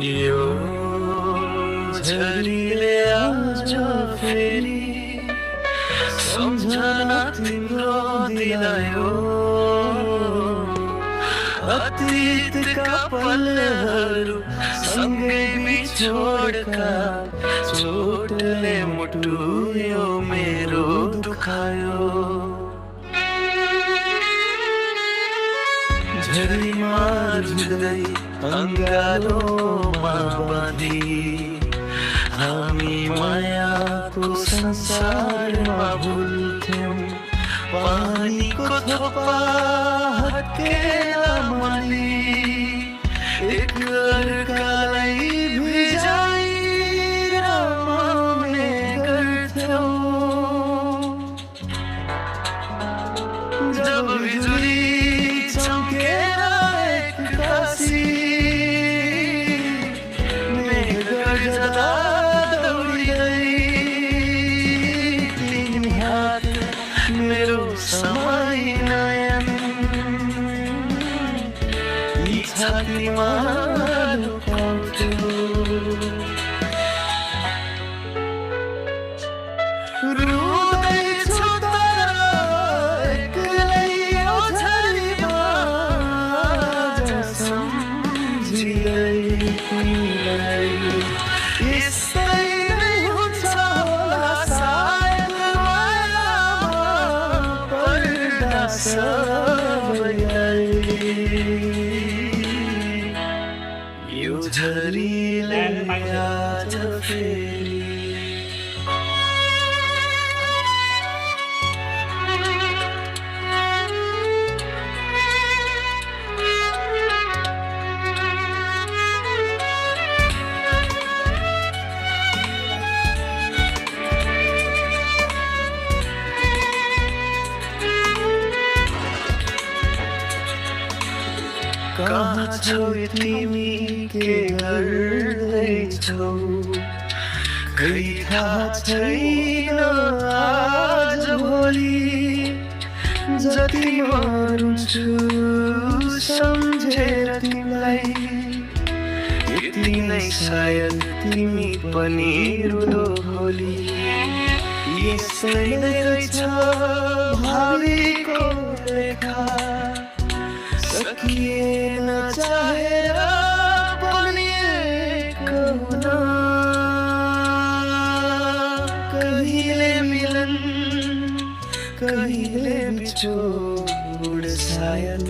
यो झरीले आज फेरि सम्झना तिम्रो दिलायो। अतीतका पलहरू सँगै बिछोडका चोटले मुटु यो मेरो दुखायो। झरीमा झुल्दै अङ्गालोमा बाँधी हामी मायाको संसारमा भुल्थ्यौं। पानीको थोपा हत्केला माली एक अर्कालाई भिजाइ रमाउने गर्थ्यौं। जब बिजुली चम्केर एक्कासी मेघ गर्जदा दौडिँदै तिमी हात मेरो समय नयन यी छातीमा लुकाउँथ्यौ। रुँदैछु तर एक्लै यो झरीमा सम्झिँदै तिमीलाई। यस्तै नै हुन्छ होला सायद मायामा पर्दा सबैलाई। यो झरीले आज फेरि कहाँ छौ तिमी के गर्दैछौ कही थाहा छैन आज भोलि। जति मरुन्छु सम्झेर तिमीलाई यति नै सायद तिमी पनि रुँदो होली। यसै नै रहेछ भावीको लेखा सकिएन चाहेर पनि हुन। कहिले मिलन कहिले बिछोड सायद।